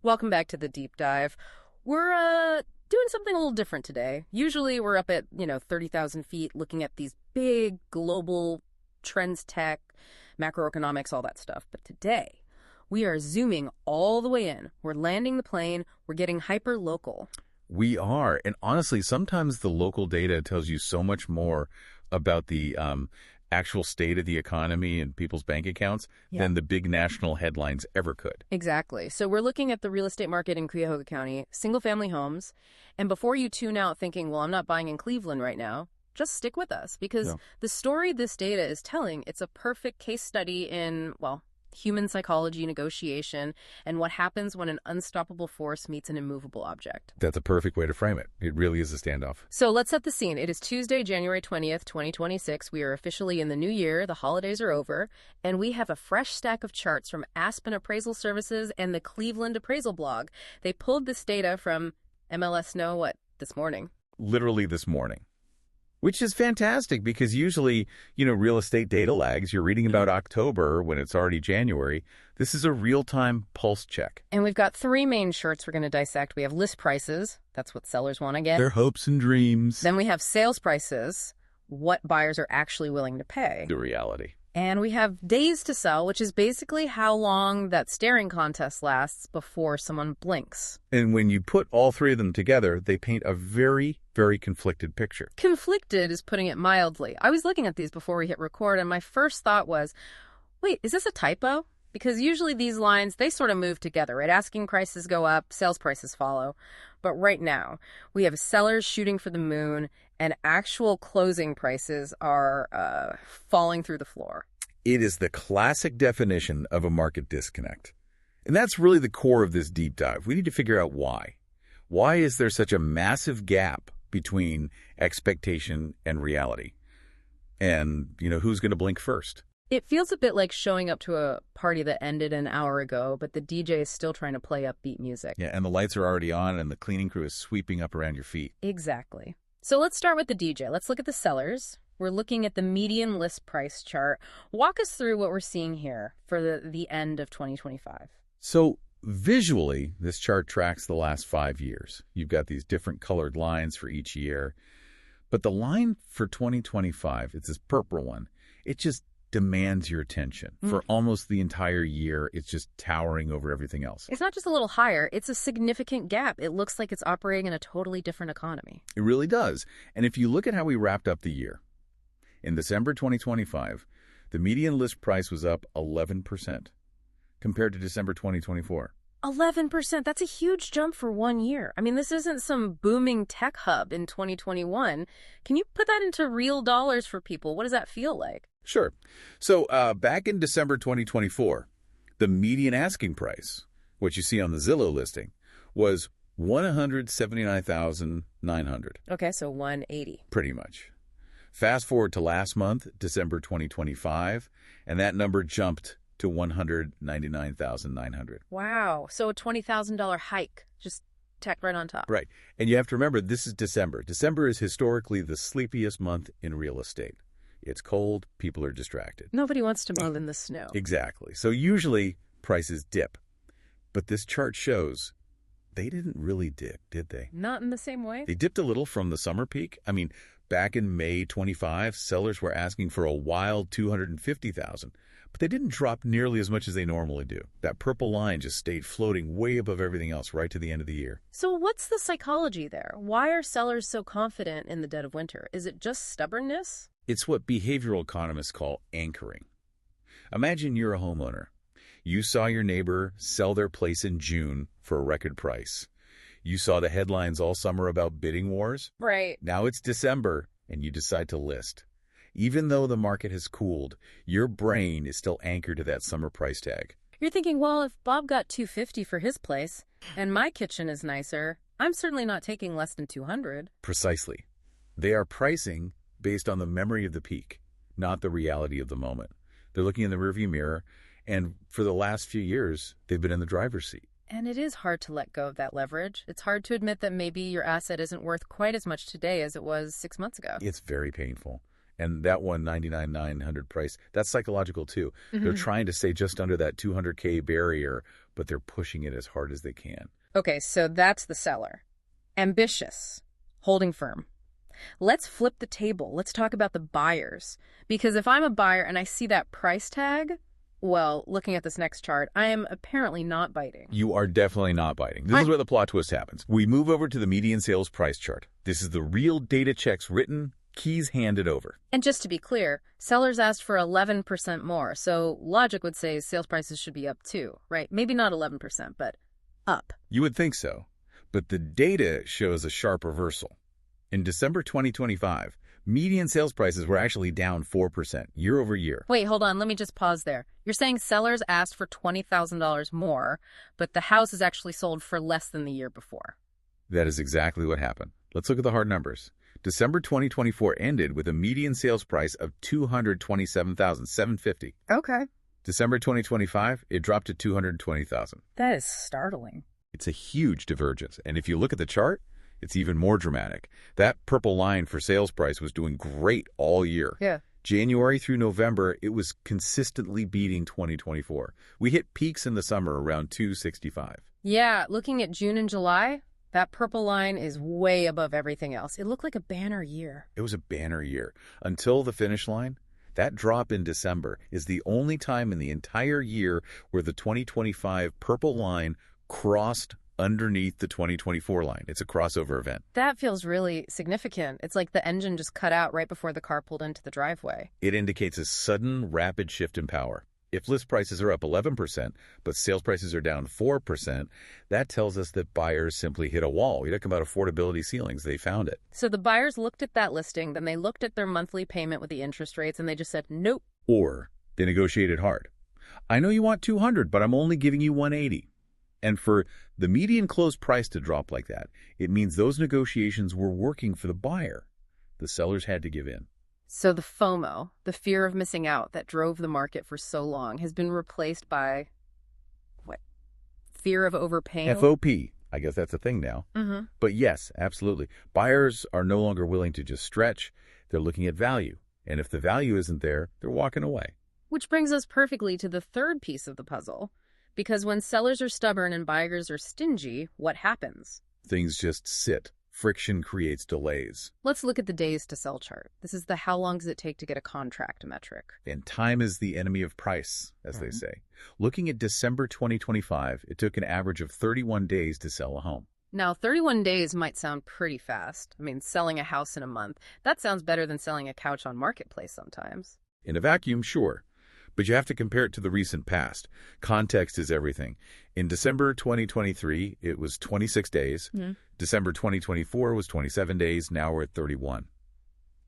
Welcome back to the deep dive. We're doing something a little different today. Usually we're up at, 30,000 feet looking at these big global trends, tech, macroeconomics, all that stuff. But today we are zooming all the way in. We're landing the plane. We're getting hyper local. We are. And honestly, sometimes the local data tells you so much more about the actual state of the economy and people's bank accounts than the big national headlines ever could. Exactly. So we're looking at the real estate market in Cuyahoga County, single-family homes. And before you tune out thinking, well, I'm not buying in Cleveland right now, just stick with us because the story this data is telling, it's a perfect case study in, human psychology, negotiation, and what happens when an unstoppable force meets an immovable object. That's a perfect way to frame it. It really is a standoff. So let's set the scene. It is Tuesday, January 20th, 2026. We are officially in the new year. The holidays are over, and we have a fresh stack of charts from Aspen Appraisal Services and the Cleveland Appraisal Blog. They pulled this data from MLS Snow, this morning? Literally this morning. Which is fantastic because usually, real estate data lags. You're reading about October when it's already January. This is a real-time pulse check. And we've got three main charts we're going to dissect. We have list prices. That's what sellers want to get. Their hopes and dreams. Then we have sales prices, what buyers are actually willing to pay. The reality. And we have days to sell, which is basically how long that staring contest lasts before someone blinks. And when you put all three of them together, they paint a very, very conflicted picture. Conflicted is putting it mildly. I was looking at these before we hit record, and my first thought was, wait, is this a typo? Because usually these lines, they sort of move together, right? Asking prices go up, sales prices follow. But right now, we have sellers shooting for the moon, and actual closing prices are falling through the floor. It is the classic definition of a market disconnect. And that's really the core of this deep dive. We need to figure out why. Why is there such a massive gap between expectation and reality? And, who's going to blink first? It feels a bit like showing up to a party that ended an hour ago, but the DJ is still trying to play upbeat music. Yeah, and the lights are already on, and the cleaning crew is sweeping up around your feet. Exactly. So let's start with the DJ. Let's look at the sellers. We're looking at the median list price chart. Walk us through what we're seeing here for the end of 2025. So visually, this chart tracks the last 5 years. You've got these different colored lines for each year. But the line for 2025, it's this purple one, it just demands your attention. For almost the entire year, it's just towering over everything else. It's not just a little higher, it's a significant gap. It looks like it's operating in a totally different economy. It really does. And if you look at how we wrapped up the year, in December 2025, the median list price was up 11% compared to December 2024. 11%, that's a huge jump for 1 year. I mean, this isn't some booming tech hub in 2021. Can you put that into real dollars for people? What does that feel like? Sure. So back in December 2024, the median asking price, what you see on the Zillow listing, was $179,900. Okay, so 180. Pretty much. Fast forward to last month, December 2025, and that number jumped to $199,900. Wow. So a $20,000 hike just tacked right on top. Right. And you have to remember, this is December. December is historically the sleepiest month in real estate. It's cold. People are distracted. Nobody wants to move in the snow. Exactly. So usually prices dip. But this chart shows they didn't really dip, did they? Not in the same way. They dipped a little from the summer peak. I mean, back in May 25, sellers were asking for a wild $250,000. But they didn't drop nearly as much as they normally do. That purple line just stayed floating way above everything else right to the end of the year. So what's the psychology there? Why are sellers so confident in the dead of winter? Is it just stubbornness? It's what behavioral economists call anchoring. Imagine you're a homeowner. You saw your neighbor sell their place in June for a record price. You saw the headlines all summer about bidding wars. Right. Now it's December, and you decide to list. Even though the market has cooled, your brain is still anchored to that summer price tag. You're thinking, well, if Bob got $250 for his place and my kitchen is nicer, I'm certainly not taking less than $200. Precisely. They are pricing based on the memory of the peak, not the reality of the moment. They're looking in the rearview mirror, and for the last few years, they've been in the driver's seat. And it is hard to let go of that leverage. It's hard to admit that maybe your asset isn't worth quite as much today as it was 6 months ago. It's very painful. And that 199,900 price, that's psychological too. They're trying to stay just under that 200K barrier, but they're pushing it as hard as they can. Okay, so that's the seller. Ambitious, holding firm. Let's flip the table. Let's talk about the buyers. Because if I'm a buyer and I see that price tag, well, looking at this next chart, I am apparently not biting. You are definitely not biting. This is where the plot twist happens. We move over to the median sales price chart. This is the real data checks written, keys handed over. And just to be clear, sellers asked for 11% more, so logic would say sales prices should be up too, right? Maybe not 11%, but up. You would think so, but the data shows a sharp reversal. In December 2025, median sales prices were actually down 4% year over year. Wait, hold on. Let me just pause there. You're saying sellers asked for $20,000 more, but the house is actually sold for less than the year before. That is exactly what happened. Let's look at the hard numbers. December 2024 ended with a median sales price of $227,750. Okay. December 2025, it dropped to $220,000. That is startling. It's a huge divergence. And if you look at the chart, it's even more dramatic. That purple line for sales price was doing great all year. Yeah. January through November, it was consistently beating 2024. We hit peaks in the summer around 265. Yeah, looking at June and July, that purple line is way above everything else. It looked like a banner year. It was a banner year. Until the finish line, that drop in December is the only time in the entire year where the 2025 purple line crossed underneath the 2024 line. It's a crossover event. That feels really significant. It's like the engine just cut out right before the car pulled into the driveway. It indicates a sudden, rapid shift in power. If list prices are up 11%, but sales prices are down 4%, that tells us that buyers simply hit a wall. You're talking about affordability ceilings. They found it. So the buyers looked at that listing, then they looked at their monthly payment with the interest rates, and they just said, nope. Or they negotiated hard. I know you want 200, but I'm only giving you 180. And for the median close price to drop like that, it means those negotiations were working for the buyer. The sellers had to give in. So the FOMO, the fear of missing out that drove the market for so long, has been replaced by, what, fear of overpaying? FOP. I guess that's a thing now. But yes, absolutely. Buyers are no longer willing to just stretch. They're looking at value. And if the value isn't there, they're walking away. Which brings us perfectly to the third piece of the puzzle. Because when sellers are stubborn and buyers are stingy, what happens? Things just sit. Friction creates delays. Let's look at the days to sell chart. This is the how long does it take to get a contract metric. And time is the enemy of price, as they say. Looking at December 2025, it took an average of 31 days to sell a home. Now, 31 days might sound pretty fast. I mean, selling a house in a month, that sounds better than selling a couch on Marketplace sometimes. In a vacuum, sure. But you have to compare it to the recent past. Context is everything. In December 2023, it was 26 days. December 2024 was 27 days. Now we're at 31.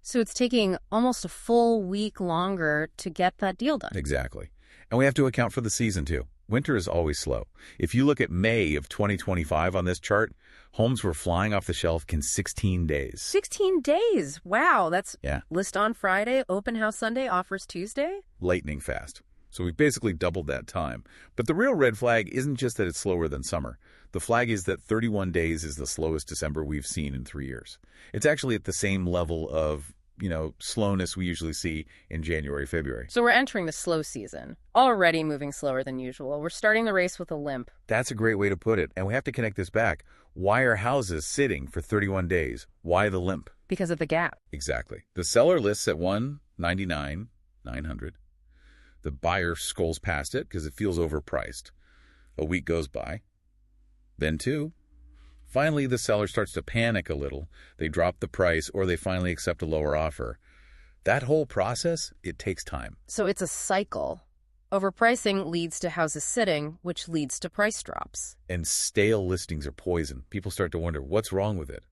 So it's taking almost a full week longer to get that deal done. Exactly. And we have to account for the season, too. Winter is always slow. If you look at May of 2025 on this chart, homes were flying off the shelf in 16 days. 16 days. Wow. That's list on Friday, open house Sunday, offers Tuesday? Lightning fast. So we've basically doubled that time. But the real red flag isn't just that it's slower than summer. The flag is that 31 days is the slowest December we've seen in 3 years. It's actually at the same level of slowness we usually see in January, February. So we're entering the slow season, already moving slower than usual. We're starting the race with a limp. That's a great way to put it. And we have to connect this back. Why are houses sitting for 31 days? Why the limp? Because of the gap. Exactly. The seller lists at $199,900. The buyer skulls past it because it feels overpriced. A week goes by. Then two. Finally, the seller starts to panic a little. They drop the price or they finally accept a lower offer. That whole process, it takes time. So it's a cycle. Overpricing leads to houses sitting, which leads to price drops. And stale listings are poison. People start to wonder, what's wrong with it?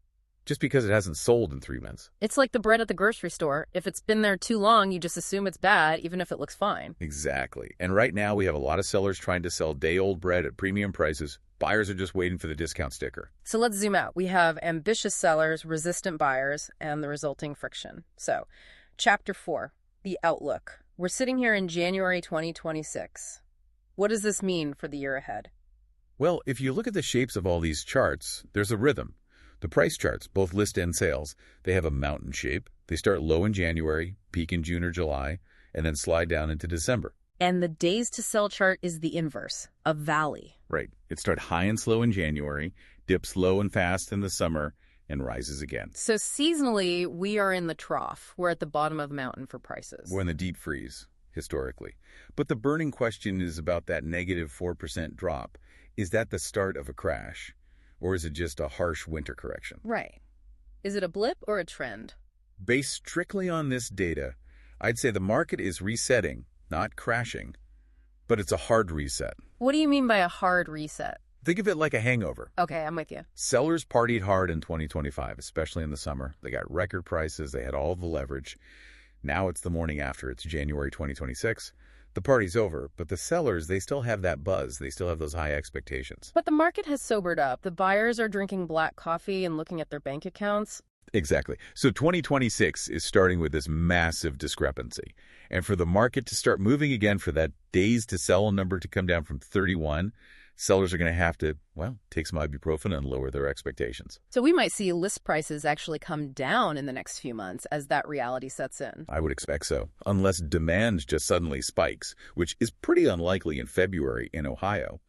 Just because it hasn't sold in 3 months. It's like the bread at the grocery store. If it's been there too long, you just assume it's bad, even if it looks fine. Exactly. And right now, we have a lot of sellers trying to sell day-old bread at premium prices. Buyers are just waiting for the discount sticker. So let's zoom out. We have ambitious sellers, resistant buyers, and the resulting friction. So, Chapter 4, the outlook. We're sitting here in January 2026. What does this mean for the year ahead? Well, if you look at the shapes of all these charts, there's a rhythm. The price charts, both list and sales, they have a mountain shape. They start low in January, peak in June or July, and then slide down into December. And the days to sell chart is the inverse, a valley. Right. It starts high and slow in January, dips low and fast in the summer, and rises again. So seasonally, we are in the trough. We're at the bottom of the mountain for prices. We're in the deep freeze, historically. But the burning question is about that negative 4% drop. Is that the start of a crash, or is it just a harsh winter correction? Right. Is it a blip or a trend? Based strictly on this data, I'd say the market is resetting, not crashing, but it's a hard reset. What do you mean by a hard reset? Think of it like a hangover. Okay, I'm with you. Sellers partied hard in 2025, especially in the summer. They got record prices. They had all the leverage. Now it's the morning after. It's January 2026. The party's over, but the sellers, they still have that buzz. They still have those high expectations. But the market has sobered up. The buyers are drinking black coffee and looking at their bank accounts. Exactly. So 2026 is starting with this massive discrepancy. And for the market to start moving again, for that days to sell number to come down from 31, sellers are going to have to, well, take some ibuprofen and lower their expectations. So we might see list prices actually come down in the next few months as that reality sets in. I would expect so, unless demand just suddenly spikes, which is pretty unlikely in February in Ohio.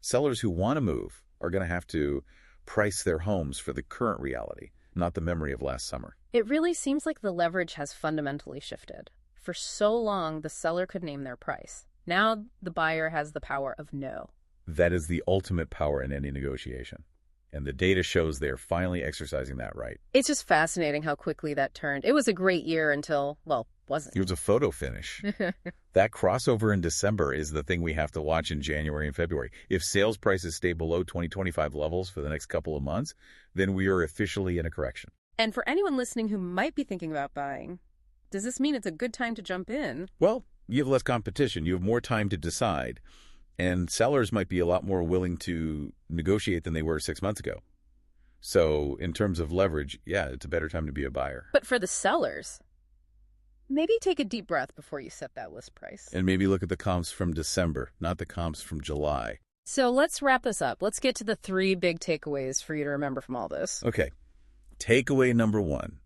Sellers who want to move are going to have to price their homes for the current reality, not the memory of last summer. It really seems like the leverage has fundamentally shifted. For so long, the seller could name their price. Now the buyer has the power of no. That is the ultimate power in any negotiation. And the data shows they're finally exercising that right. It's just fascinating how quickly that turned. It was a great year until, well, wasn't. It was a photo finish. That crossover in December is the thing we have to watch in January and February. If sales prices stay below 2025 levels for the next couple of months, then we are officially in a correction. And for anyone listening who might be thinking about buying, does this mean it's a good time to jump in? Well, you have less competition. You have more time to decide. And sellers might be a lot more willing to negotiate than they were 6 months ago. So in terms of leverage, yeah, it's a better time to be a buyer. But for the sellers, maybe take a deep breath before you set that list price. And maybe look at the comps from December, not the comps from July. So let's wrap this up. Let's get to the 3 big takeaways for you to remember from all this. Okay. Takeaway number 1.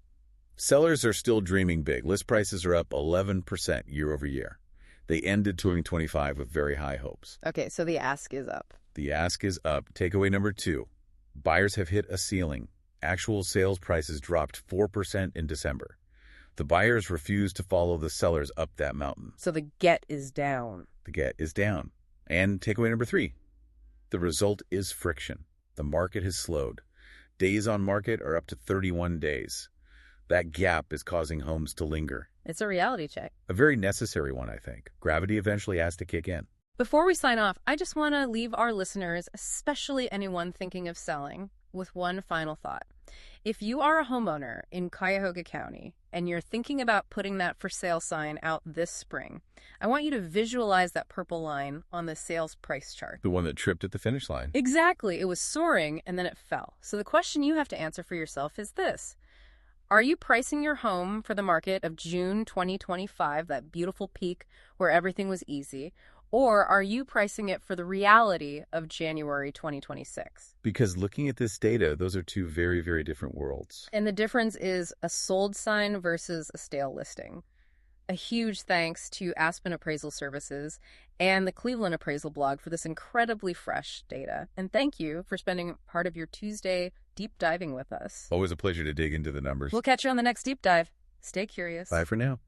Sellers are still dreaming big. List prices are up 11% year over year. They ended 2025 with very high hopes. Okay, so the ask is up. The ask is up. Takeaway number 2. Buyers have hit a ceiling. Actual sales prices dropped 4% in December. The buyers refuse to follow the sellers up that mountain. So the get is down. The get is down. And takeaway number 3. The result is friction. The market has slowed. Days on market are up to 31 days. That gap is causing homes to linger. It's a reality check. A very necessary one, I think. Gravity eventually has to kick in. Before we sign off, I just want to leave our listeners, especially anyone thinking of selling, with one final thought. If you are a homeowner in Cuyahoga County and you're thinking about putting that for sale sign out this spring, I want you to visualize that purple line on the sales price chart. The one that tripped at the finish line. Exactly. It was soaring and then it fell. So the question you have to answer for yourself is this. Are you pricing your home for the market of June 2025, that beautiful peak where everything was easy, or are you pricing it for the reality of January 2026? Because looking at this data, those are two very, very different worlds. And the difference is a sold sign versus a stale listing. A huge thanks to Aspen Appraisal Services and the Cleveland Appraisal blog for this incredibly fresh data. And thank you for spending part of your Tuesday deep diving with us. Always a pleasure to dig into the numbers. We'll catch you on the next deep dive. Stay curious. Bye for now.